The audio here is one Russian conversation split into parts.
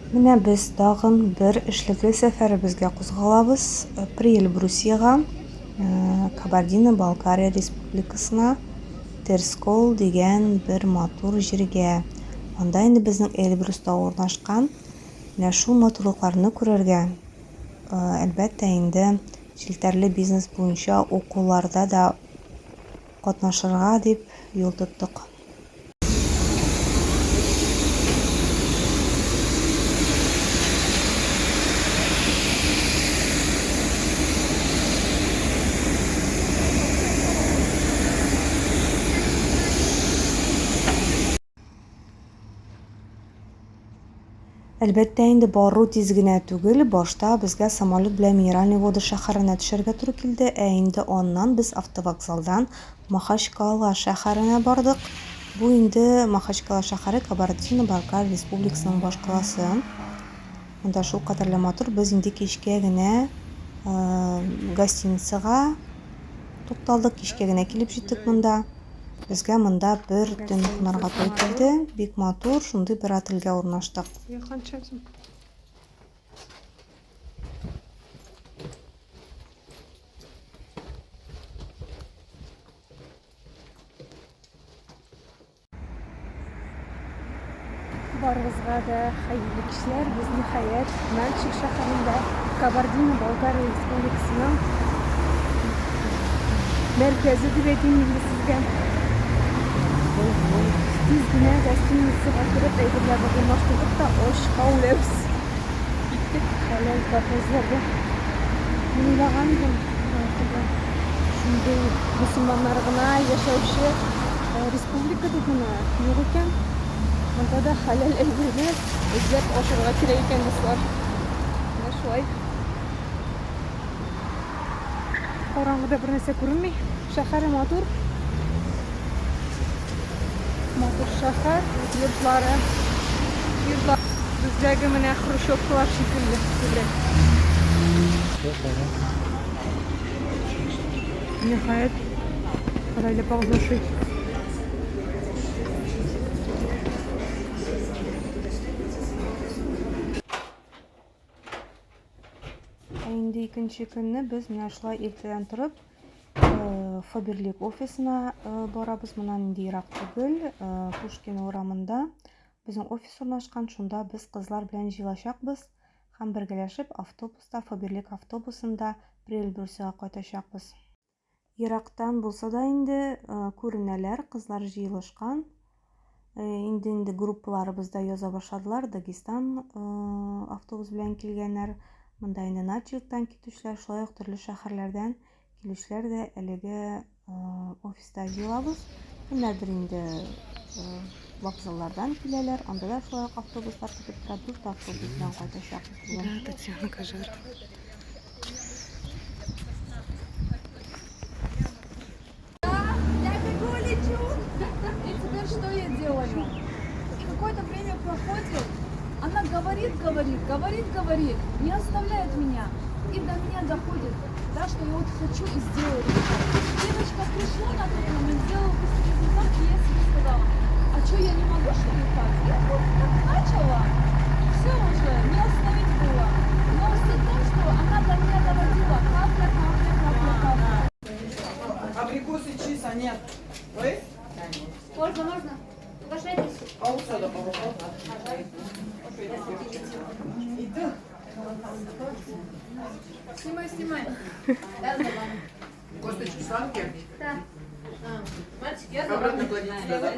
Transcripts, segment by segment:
Менә без тагын бер эшлекле сәфәребезгә кузгалабыз. Приэльбрусиягә, Кабардино-Балкария Республикасына, Терскол дигән бер матур җиргә. Анда инде безнең Эльбруста урнашкан. Менә шул матурлыкларны күрергә, әлбәттә инде челтәрле бизнес буенча укуларда да катнашырга дип юл тоттык. Әлбәттә инде бару тиз генә түгел. Башта безгә самолет белән Минеральный Вода шәһәренә төшәргә туры килде, инде аннан без автовокзалдан Махачкала шәһәренә бардык. Бу инде Махачкала шәһәре Кабардино-Балкария Республикасының баш каласы. Монда шул кадәрле матур. Без инде кичкә генә гостиницага тукталдык, кичкә генә килеп җиттек монда. Безгә монда бер төн кунарга туры килде. Бик матур, шундый бер отельгә урнаштык. Барыгызга да хәерле кичләр. Без ниһаять Нальчик шәһәрендә Кабардино-Балкария Республикасының мәркәзе дип әйтим инде сезгә. Тиз генә гостиницага кереп әйберләрне урнаштырдык та ашка үләбез. Киттек хәләл кафесләргә. Уйлаган идем. Шундый мөселманнар гына яшәүче республика дип генә юк икән. Монда да хәләл әйберне эзләп ашарга кирәк икән дуслар. Менә шулай. Караңгыда бер нәрсә күренми. Шәһәре матур. Матур шәһәр, йортлары. Бездәге менә хрущевкалар шикелле. Ниһаять, хәләл паузашый. Инде икенче көнне без менә шулай иртәдән торып Фаберлик офисына барабыз. Моннан инде ерак түгел, Пушкин урамында безнең офис урнашкан. Шунда без кызлар белән җыелачакбыз һәм бергәләшеп автобуста, Фаберлик автобусында Приэльбрусиягә кайтачакбыз. Ерактан булса да инде күренәләр, кызлар җыелышкан. Инде группаларыбыз да яза башладылар. Дагестан автобус белән килгәннәр. Монда инде Нальчиктан китүчеләр, шулай ук төрле шәһәрләрдән килүчеләр дә әлеге офиста җыелабыз. Кемнәрдер инде вокзаллардан киләләр. Анда да шулай ук автобуслар көтеп тора. Дүрт автобус белән кайтачакбыз бүген. Татьяна Кажар. Я бегу, лечу. И теперь что я делаю? И какое-то время проходит. Она говорит, не оставляет меня. И до меня доходит, да, что я вот хочу и сделаю. Девочка пришла на тот момент, сделала быстрый результат, и я себе сказала, а что я не могу, что ли так? И вот так начала, все уже, не остановить было. Но суть в том, что она до меня доводила, капля. Абрикосы чиса нет. Ой? Можно. Угощайтесь. А вот сюда попробуй. Снимай. Косточки сладкие? Да. Мальчик, я обратно кладите сюда.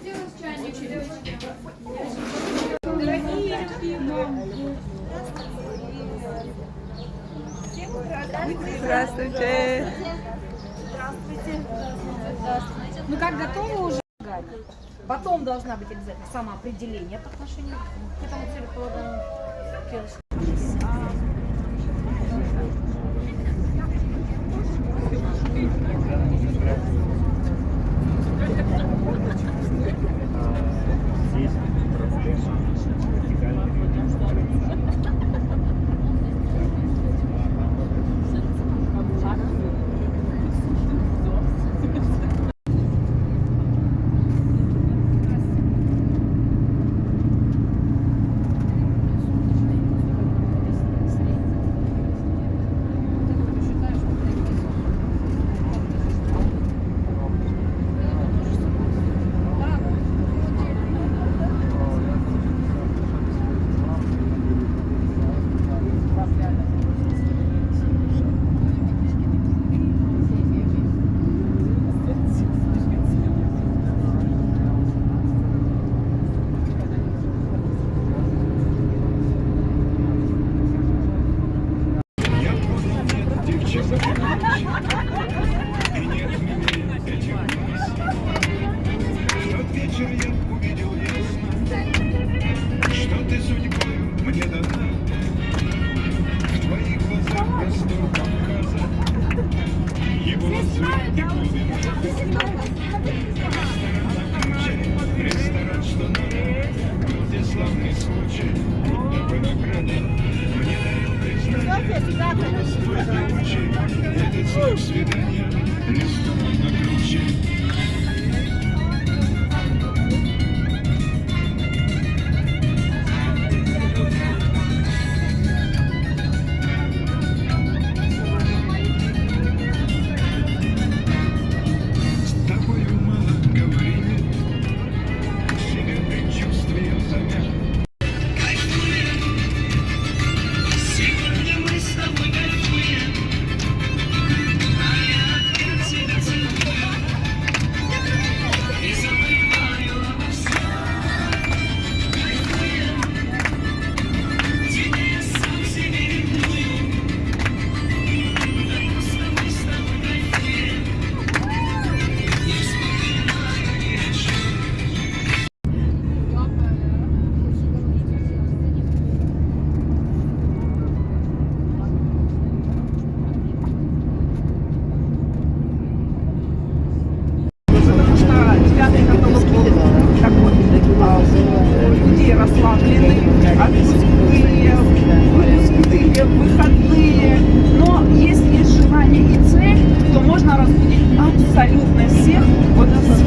Сделай чайник, девочки. Здравствуйте. Ну как готовы уже? Потом должна быть обязательно самоопределение по отношению к этому целеполаганию.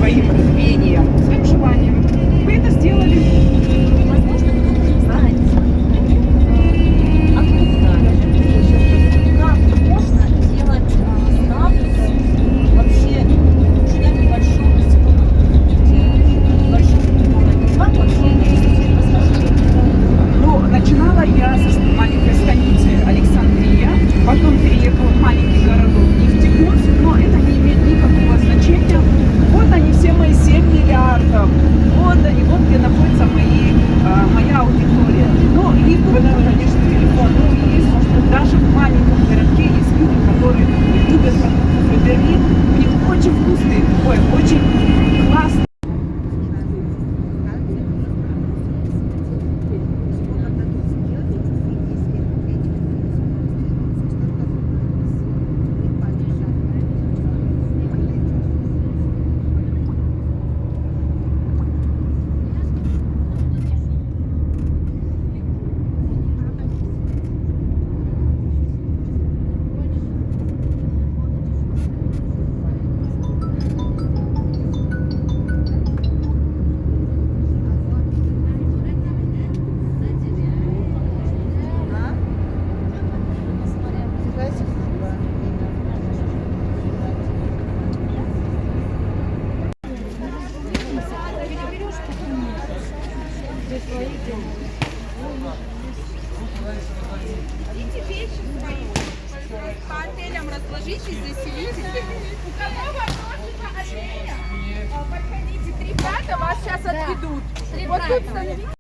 своим рвением, своим желанием. Вы это сделали. Возможно, кто-то не знает. Откуда? Как можно делать ставку вообще уже на небольшом небольшом уровне? Как вообще действительно расскажите? Ну, начинала я со маленькой станицы Александрия, потом переехала в маленький городок Нефтекумск, но это не имеет никакого значения. Вот они, все мои 7 миллиардов. Вот они, вот где находится моя аудитория. Ну, не только, конечно, телефон, но и есть, может быть, даже в маленьком городке есть люди, которые любят продукты Фаберлик. У них очень вкусные, очень классные. Берите вещи свои, по отелям разложитесь, заселитесь. У кого вопросы по отелям? Подходите, 3 брата вас сейчас отведут. Вот тут становитесь.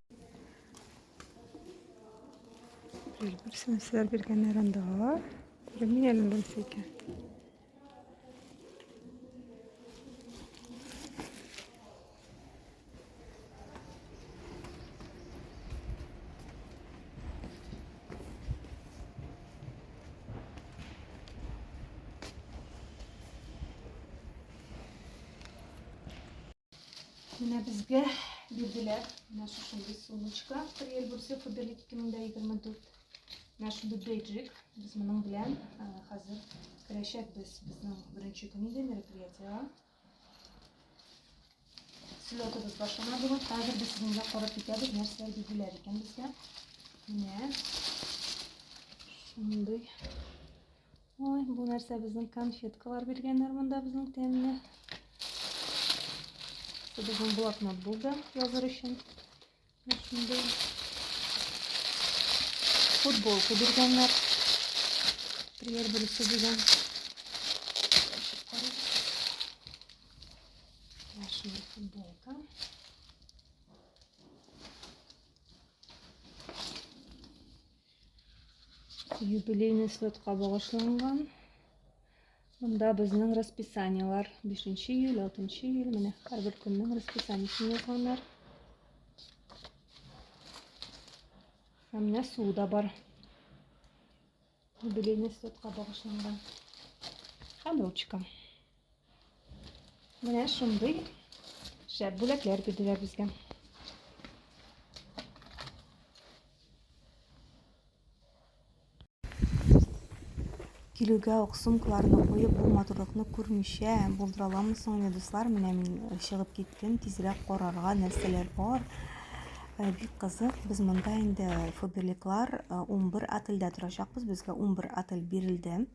Sizler bir kenarında var. Yemin elinden seke. Менә безгә бирделәр. Менә шушындый сумочка. Приел Бурсы Фаберлик 2024. Менә шундый бейджик. Без моның белән хәзер керәчәкбез безнең беренче көн иде мероприятиегә. Слетыбыз башлана бүген. Хәзер без сезгә карап китәбез, нәрсәләр бирделәр икән безгә. Менә шундый. Ой, бу нәрсә безнең конфеткалар биргәннәр монда безнең тәмле. Bizning bloknot bo'ldi yozish uchun. Shunday futbolka berganlar. Priyer bo'lsa degan. Shunday futbolka. Юбилейный слетка багышланган. Монда безнең расписаниелар 5 июль, 6 июль, менә һәрбер көннең расписаниесен язганнар. Менә су да бар. Юбилейный слетка багышланган. Һәм ручка. Менә шундый шәп бүләкләр бирделәр безгә. Килүгә ук сумкаларны куеп, бу матурлыкны күрмичә булдыра аламмы соң, дуслар? Менә мин чыгып киттем, тизрәк карарга нәрсәләр бар. Бик кызык. Без монда инде Фаберликлар 11 отельдә торачакбыз. Безгә 11 отель бирелде.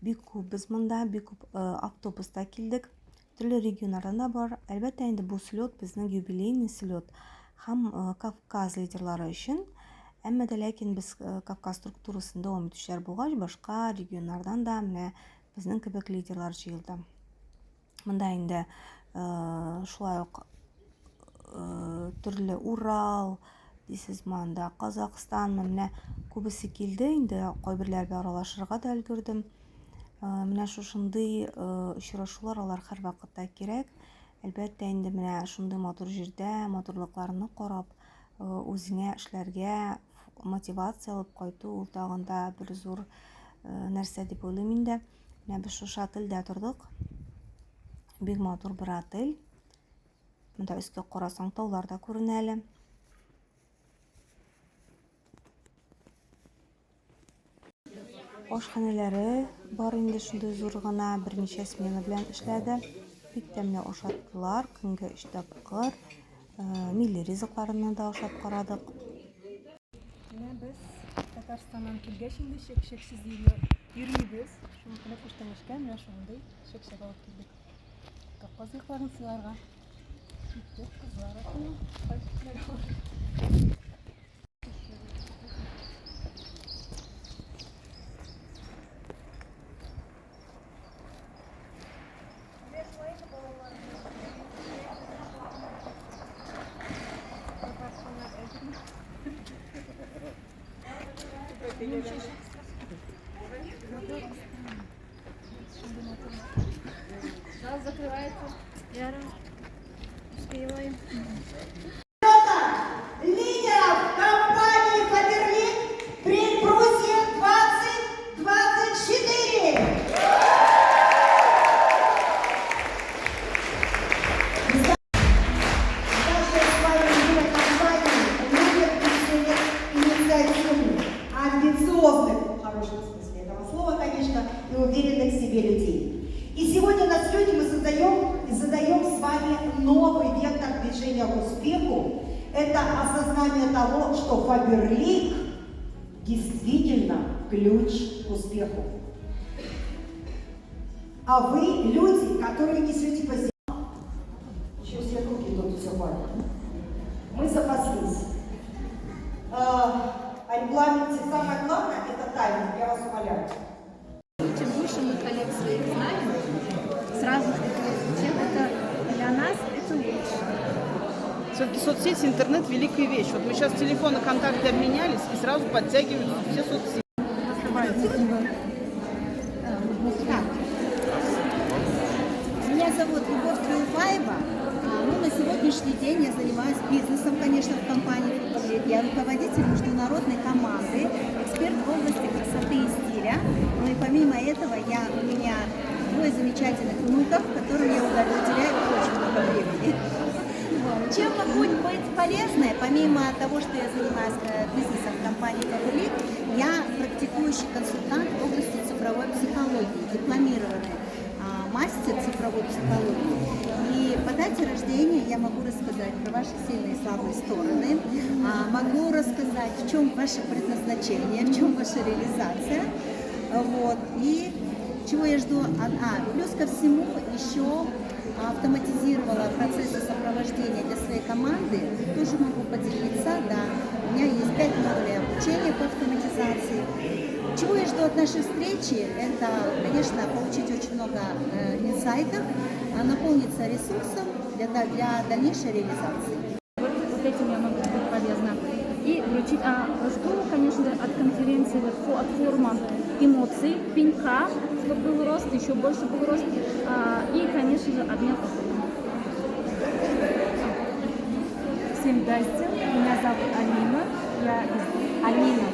Бик күп без монда, бик күп автобуста килдек. Төрле регионнардан да бар. Әлбәттә инде бу слет безнең юбилейный слет һәм Кавказ лидерлары өчен. Әмма дә ләкин без Кавказ структурасын дәвам итүчеләр булгач, башка регионнардан да менә безнең кебек лидерлар җыелды. Монда инде шулай ук төрле Урал, Дисезманда, Казакстан, менә күбесе килде, инде кайберләргә аралашырга да өлгердем. Менә шушындый очрашулар алар һәр вакытта кирәк. Әлбәттә инде менә шундый матур җирдә матурлыкларны карап, үзеңә эшләргә мотивация алып кайту ул тагын да бер зур нәрсә дип уйлыйм инде. Менә без шушы отельдә тордык. Бик матур бер отель. Монда өскә карасаң таулар да күренә әле. Ашханәләре бар инде шундый зур гына, берничә смена белән эшләде. биттемне ашаттылар, көнгө 3 тапкыр. Милли ризыкларына да ашап карадык. Менә без Татарстаннан килгәч инде шексез йөрибез. Шуңа күрә күчтәнешкә менә шундый шексез алып килдек. Кавказ якларын сыйларга. Киттек кызлар атына. Зал закрывается. Яра. Успеваем. Лидеров компании «Фаберлик» предпрусье 2024. Наша с вами милая компания любит инициативных, амбициозных, в хорошем смысле этого слова, конечно, и уверенных в себе людей. И сегодня на слете мы задаем с вами новый вектор движения к успеху. Это осознание того, что Фаберлик действительно ключ к успеху. А вы люди, которые несете по себе. Еще все руки тут все валят. Мы запаслись. О регламенте самое главное – это тайминг, я вас умоляю. Чем больше мы коллег своих знаем, с разных тем это для нас это лучше. Все-таки соцсети, интернет – великая вещь. Вот мы сейчас телефоны, контакты обменялись и сразу подтягиваются все соцсети. Меня зовут Любовь Крылфаева. На сегодняшний день я занимаюсь бизнесом, конечно, в компании «Фаберлик». Я руководитель международной команды, эксперт в области красоты и стиля. Ну и помимо этого у меня двое замечательных внуков, которым я уделяю очень много времени. Чем могу быть полезной, помимо того, что я занимаюсь бизнесом в компании «Фаберлик», я практикующий консультант в области цифровой психологии, дипломированный мастер цифровой психологии. И по дате рождения я могу рассказать про ваши сильные и слабые стороны, могу рассказать, в чем ваше предназначение, в чем ваша реализация. Вот. И чего я жду? Плюс ко всему еще автоматизировала процессы сопровождения для своей команды. Тоже могу поделиться, да. У меня есть 5 модулей обучения по автоматизации. Чего я жду от нашей встречи? Это, конечно, получить очень много инсайтов, наполниться ресурсом для дальнейшей реализации. Вот этим я могу быть полезна. И вручить, жду, конечно, от конференции, от форума эмоций, пенька, чтобы был рост, еще больше был рост, и, конечно же, обмен опытом. Всем здрасте, меня зовут Алина, я Алина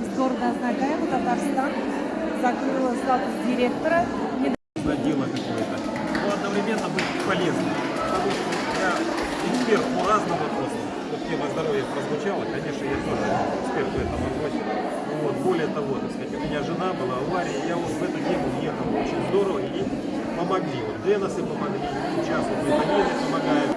из города Нагаева, Татарстан, закрыла статус директора. Дело какое-то, но одновременно быть полезным, потому что я эксперт по разным вопросам. Вот тема здоровья прозвучала, конечно, я тоже эксперт в этом вопросе. Вот. Более того, так сказать, у меня жена была авария, я вот в эту тему въехал очень здорово и помогли. Вот Деносы помогли, сейчас вот витамины помогают.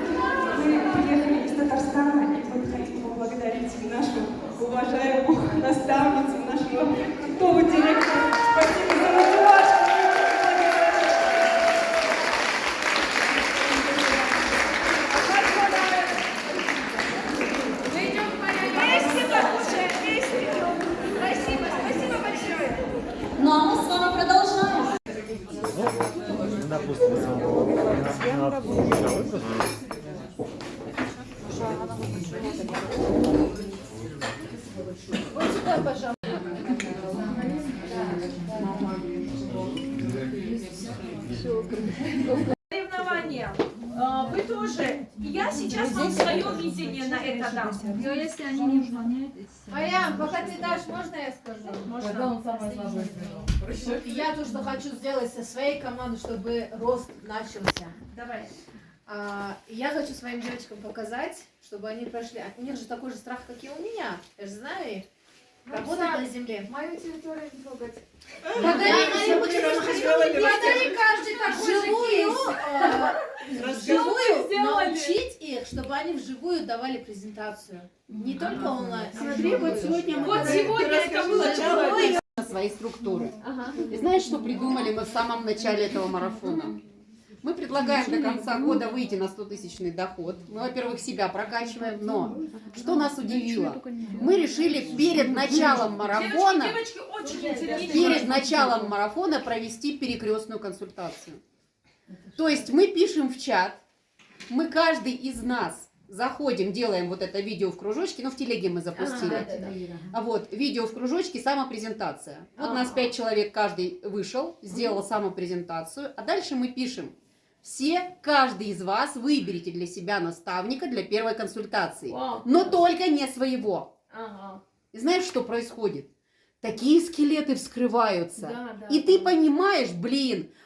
Мы приехали из Татарстана, и мы хотим поблагодарить нашу уважаемую наставницу, нашего крутого директора. Спасибо за мотивацию. Ну а мы с вами продолжаем. Вот сюда, пожалуйста. Соревнования. Вы тоже. Я сейчас вам свое видение на это дам. Если они не выполняют, Марьям, пока ты дашь, можно я скажу? Можно. Я то, что хочу сделать со своей командой, чтобы рост начался. Давай. Я хочу своим девочкам показать, чтобы они прошли. У них же такой же страх, как и у меня. Я же знаю их. Работать на земле. Мою территорию не трогать. Подари каждый такой же вживую научить их, чтобы они вживую давали презентацию. Не только онлайн. Смотри, вот сегодня это было Вживую. Своей структуры. И знаешь, что придумали мы в самом начале этого марафона? Мы предлагаем до конца года выйти на 100-тысячный доход. Мы, во-первых, себя прокачиваем, но что нас удивило? Мы решили перед началом марафона провести перекрестную консультацию. То есть мы пишем в чат, мы каждый из нас заходим, делаем вот это видео в кружочке, в телеге мы запустили. Вот, видео в кружочке, самопрезентация. Вот нас 5 человек, каждый вышел, сделал самопрезентацию, а дальше мы пишем. Каждый из вас выберите для себя наставника для первой консультации, но только не своего. И знаешь, что происходит? Такие скелеты вскрываются. И ты понимаешь,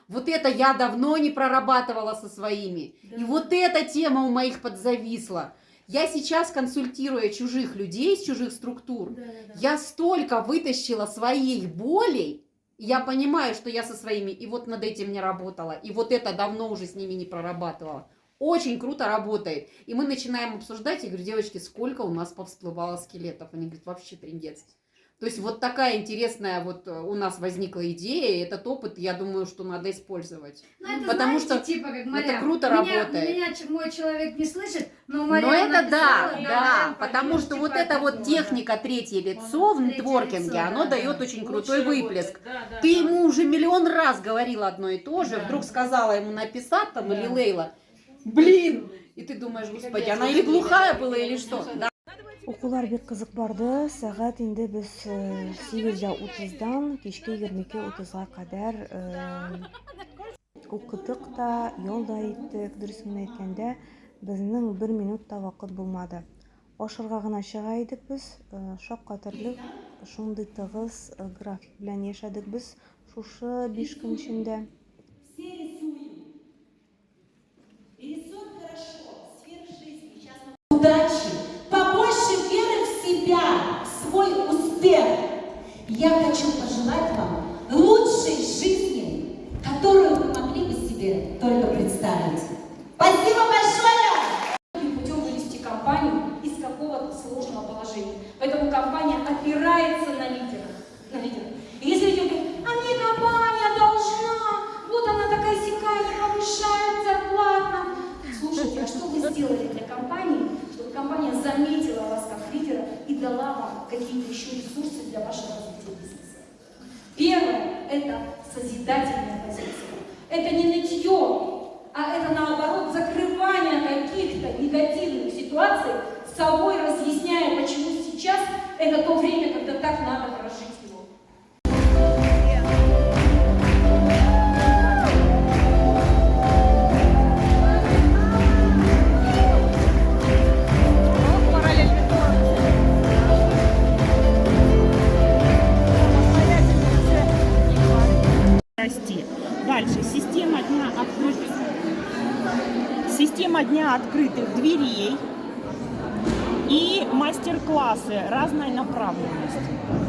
вот это я давно не прорабатывала со своими. И вот эта тема у моих подзависла. Я сейчас, консультируя чужих людей из чужих структур, я столько вытащила своих болей. Я понимаю, что я со своими и вот над этим не работала, и вот это давно уже с ними не прорабатывала. Очень круто работает. И мы начинаем обсуждать, я говорю, девочки, сколько у нас повсплывало скелетов? Они говорят, вообще трындец. То есть вот такая интересная вот у нас возникла идея, и этот опыт, я думаю, что надо использовать. Это, потому знаете, что типа, как Мария, это круто работает. Меня мой человек не слышит, но Но Мария это написала, да, потому что типа, вот эта вот такое. техника третье лицо в нетворкинге, лицо, оно да, дает да. очень крутой выплеск. Да, Ты ему уже миллион раз говорила одно и то же, вдруг сказала ему написать там или Лейла, и ты думаешь, господи, она или глухая была, или что? Да. Оқулар бик кызык барды. Сәгать инде без 8:30дан кичке 22:30га кадәр укыдык та, ял да иттек. Дөресен әйткәндә, безнең 1 минут та вакыт булмады. Ашырга гына чыга идек без. Шаккатырлык шундый тыгыз график белән яшәдек без шушы 5 көн içinde. Удачи, побольше веры в себя, в свой успех. Я хочу пожелать вам лучшей жизни, которую вы могли бы себе только представить. Спасибо большое! Путем вывести компанию из какого-то сложного положения. Поэтому компания опирается на лидера. И если люди говорят, а мне компания должна, вот она такая сякая, не повышает зарплату. Слушайте, а что вы сделали для компании, чтобы компания заметила вас как лидера и дала вам какие-то еще ресурсы для вашего развития бизнеса? Первое – это созидательная позиция. Это не нытье, а это наоборот закрывание каких-то негативных ситуаций, с собой разъясняя, почему сейчас это то время, когда так надо прожить его. Дальше. Система дня открытых дверей и мастер-классы разной направленности.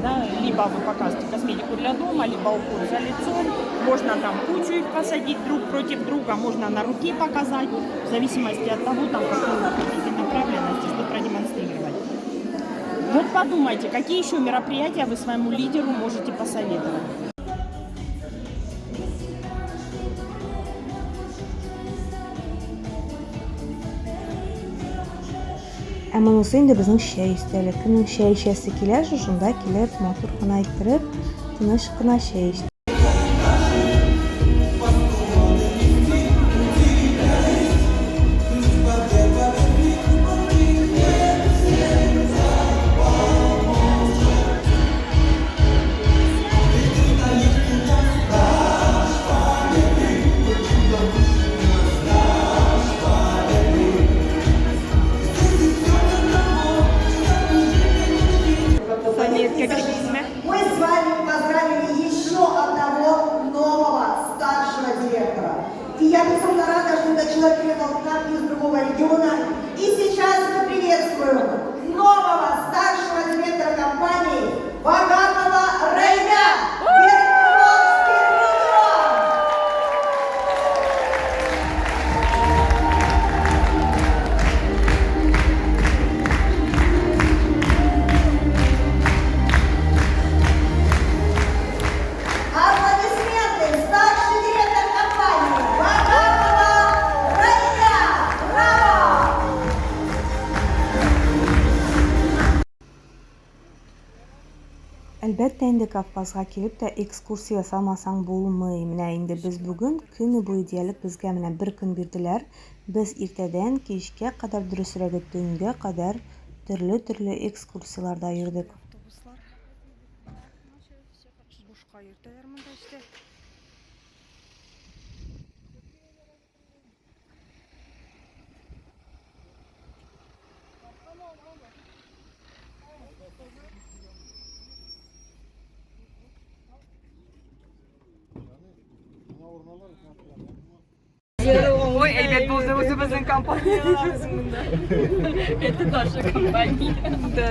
Да, либо вы показываете косметику для дома, либо уход за лицом. Можно там кучу их посадить друг против друга, можно на руки показать, в зависимости от того, там, какую вы хотите направленности, что продемонстрировать. Вот подумайте, какие еще мероприятия вы своему лидеру можете посоветовать. Әмма монысы инде безнең чәй өстәле. Кемнең чәй эчәсе килә, шунда килеп, матур гына иттереп, тыныч кына чәй эч. Мы с вами поздравили еще одного нового старшего директора. И я безумно рада, что этот человек приехал к нам из другого региона. И сейчас мы приветствуем нового старшего директора компании Әлбәттә инде Кавказга килеп тә экскурсия ясамасаң булмый. Менә инде без бүген көне буе диярлек безгә менә бер көн бирделәр. Без иртәдән кичкә кадәр, дөресрәге төнгә кадәр төрле экскурсияларда йөрдек. Автобуслар. Бушка йөртәләр монда işte. Ой, әйбәт булды үзебезнең компанияларыбыз монда. Это наша компания. Да.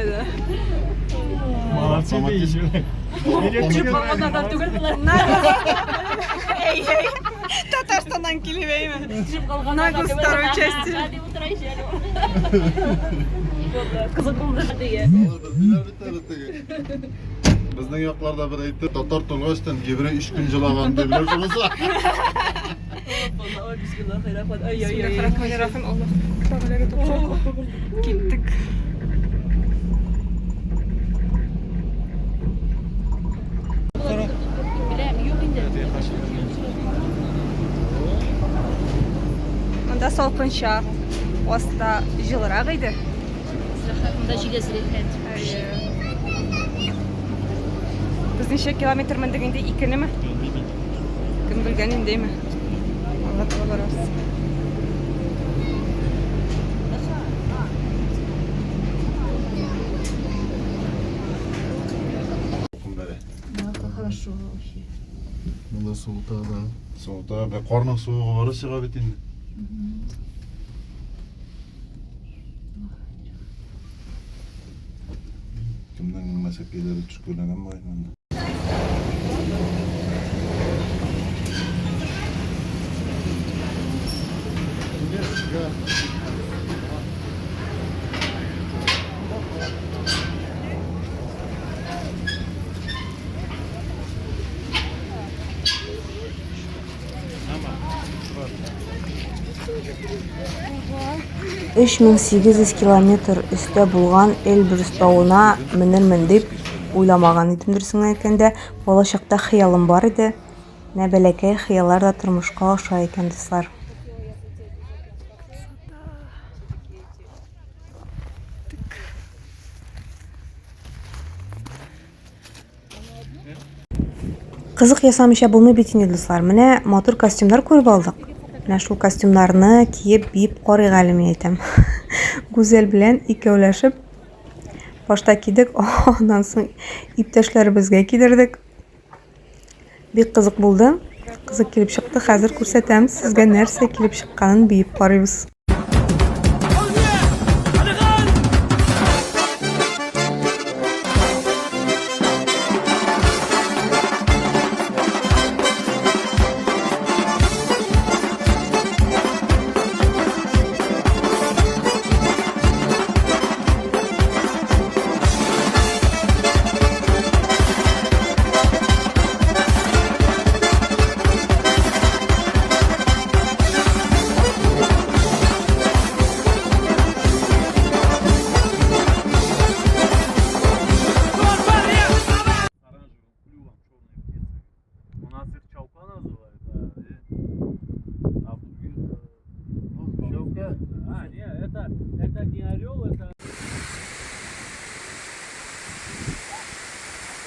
Татарстаннан килебейме? На второй части. Кызык булды диye. Bizning yoqlarda bir aytdi, Tatar to'lg'ashdan Evra 3 kun jilagan deblar shunisi. Bismillahirrahmanirrahim. Allah Teala'ya topşak. Gittik. Монда салкынча. Аста жылырак иде. Монда җиләсрәк. Biz ничә километр мендек инде? 2-неме? Кем белгән индеме? Алла таба барабыз. Хорошо вообще. Мында суыта да. Суыта, бе карның суыгы бары чыга бит инде. Кемнең мәсәкәйләре төшкәләгән бай монда. Үч мең 800 километр өстә булган Эльбрус тауына менермен дип уйламаган идем дөресен әйткәндә. Балачакта хыялым бар иде. Менә бәләкәй хыяллар да тормышка аша икән, дуслар. Кызык ясамыйча булмый бит инде, дуслар. Менә матур костюмнар күреп алдык. Менә шул костюмнарны киеп биеп карыйк әле мин әйтәм. Гүзәл белән икәүләшеп башта кидек, аннан соң иптәшләребезгә кидердек. Бик кызык булды. Кызык килеп чыкты. Хәзер күрсәтәм сезгә нәрсә килеп чыкканын биеп карыйбыз.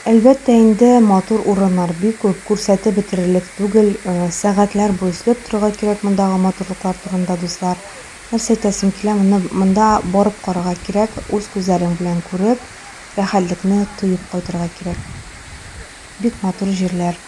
Әлбәттә инде матур урыннар бик күп, күрсәтеп бетерерлек түгел. Сәгатьләр буе сөйләп торырга кирәк мондагы матурлыклар турында, дуслар. Нәрсә әйтәсем килә, монда барып карарга кирәк, үз күзләрең белән күреп, рәхәтлекне тоеп кайтырга кирәк. Бик матур җирләр.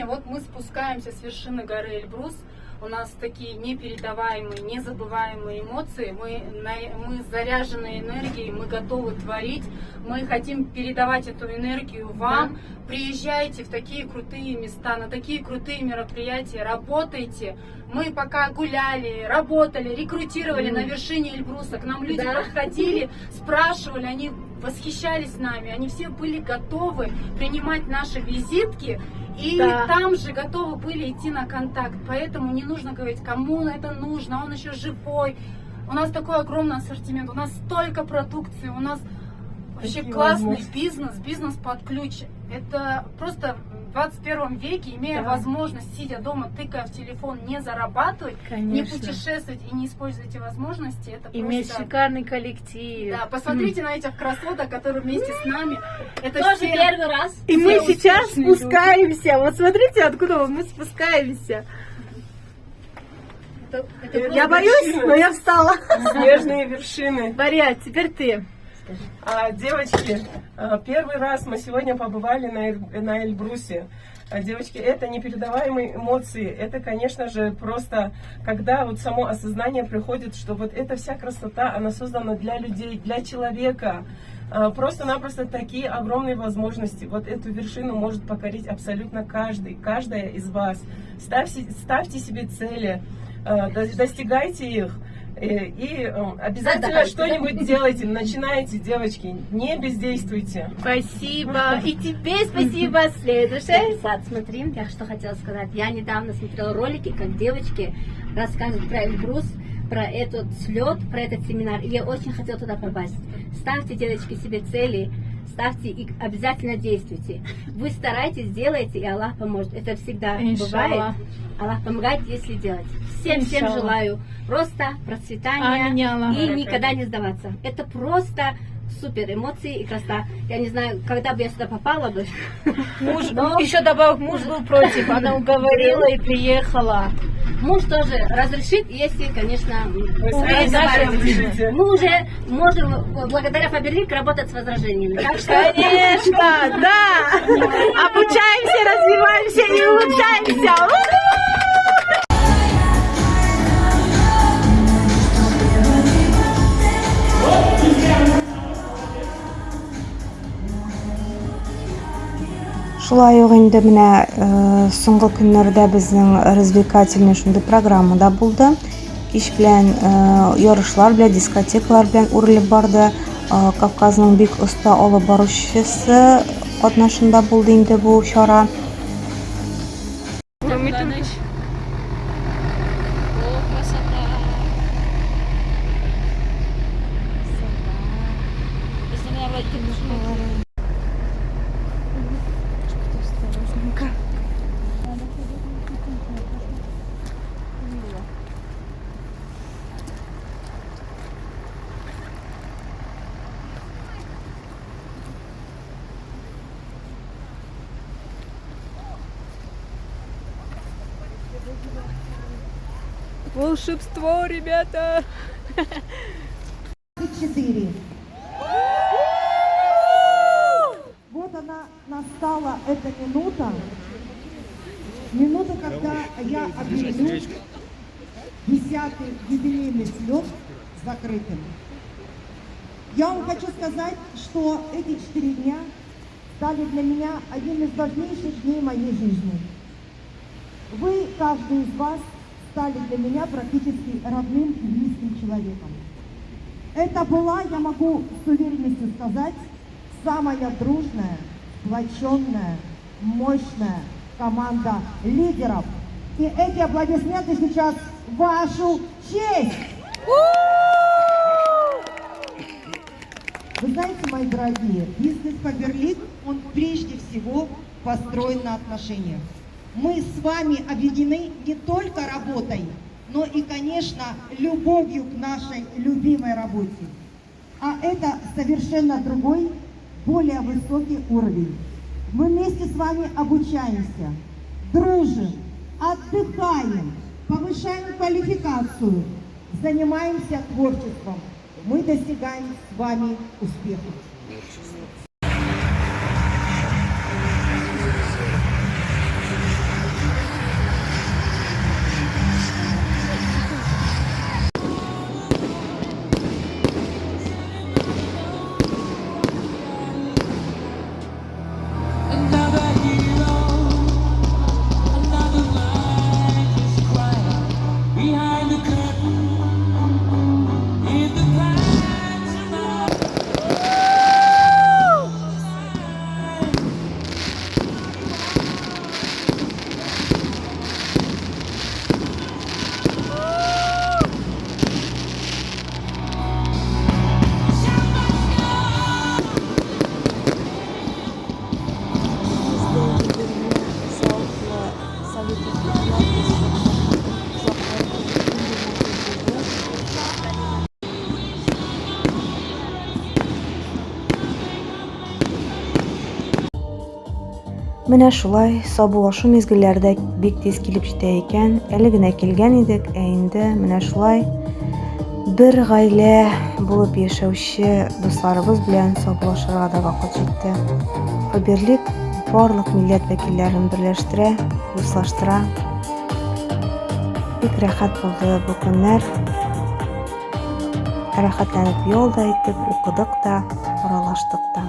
Вот мы спускаемся с вершины горы Эльбрус. У нас такие непередаваемые, незабываемые эмоции. Мы заряжены энергией, мы готовы творить. Мы хотим передавать эту энергию вам. Приезжайте в такие крутые места, на такие крутые мероприятия, работайте. Мы пока гуляли, работали, рекрутировали на вершине Эльбруса. К нам люди подходили, спрашивали, они восхищались нами. Они все были готовы принимать наши визитки. И там же готовы были идти на контакт. Поэтому не нужно говорить, кому это нужно, он еще живой. У нас такой огромный ассортимент, у нас столько продукции, у нас вообще классный бизнес под ключ. Это просто в 21 веке, имея возможность, сидя дома, тыкая в телефон, не зарабатывать, не путешествовать и не использовать эти возможности, это иметь просто... шикарный коллектив. Да, посмотрите на этих красоток, которые вместе с нами. Это тоже все... первый раз. И мы сейчас спускаемся. Вот смотрите, откуда мы спускаемся. Я боюсь, но я встала. Снежные вершины. Мария, теперь ты. Девочки, первый раз мы сегодня побывали на Эльбрусе. Девочки, это непередаваемые эмоции. Это, конечно же, просто, когда вот само осознание приходит, что вот эта вся красота, она создана для людей, для человека. Просто-напросто такие огромные возможности. Вот эту вершину может покорить абсолютно каждая из вас. Ставьте себе цели, достигайте их. И обязательно что-нибудь делайте, начинайте, девочки, не бездействуйте. Спасибо. И тебе спасибо. Следующее. Смотри, я что хотела сказать. Я недавно смотрела ролики, как девочки рассказывают про Эльбрус, про этот слет, про этот семинар. И я очень хотела туда попасть. Ставьте, девочки, себе цели, ставьте и обязательно действуйте. Вы старайтесь, делайте, и Аллах поможет. Это всегда бывает. Аллах помогает, если делать. Всем желаю просто процветания и никогда не сдаваться. Это просто супер эмоции и красота. Я не знаю, когда бы я сюда попала бы. Еще добавок, муж был против, она уговорила и приехала. Муж тоже разрешит, если, конечно, мы уже можем благодаря Фаберлик работать с возражениями. Так что... Конечно, да! Обучаемся, развиваемся и улучшаемся! Шулай ук инде менә соңгы көннәрдә безнең развлекательный шундый программада булды. Кич белән ярышлар белән, дискотекалар белән үрелеп барды. Кавказның бик оста алып баручысы катнашында булды инде бу чара. Волшебство, ребята! 4. Вот она настала, эта минута. Минута, когда я объявлю 10-й юбилейный слет закрытым. Я вам хочу сказать, что эти 4 дня стали для меня одним из важнейших дней моей жизни. Вы, каждый из вас, стали для меня практически родным и близким человеком. Это была, я могу с уверенностью сказать, самая дружная, сплоченная, мощная команда лидеров. И эти аплодисменты сейчас в вашу честь! Вы знаете, мои дорогие, бизнес Фаберлик, он прежде всего построен на отношениях. Мы с вами объединены не только работой, но и, конечно, любовью к нашей любимой работе. А это совершенно другой, более высокий уровень. Мы вместе с вами обучаемся, дружим, отдыхаем, повышаем квалификацию, занимаемся творчеством. Мы достигаем с вами успехов. Менә шулай сабулашу мезгилләрдә бик тиз килеп җитә икән. Әле генә килгән идек, ә инде менә шулай бер гаилә булып яшәүче дусларыбыз белән сабулашырга да вакыт җитте. Фаберлик барлык милләт вәкилләрен берләштерә, дуслаштыра. Бик рәхәт булды бу көннәр. Рәхәтләнеп ял да итеп, укыдык та, аралаштык та.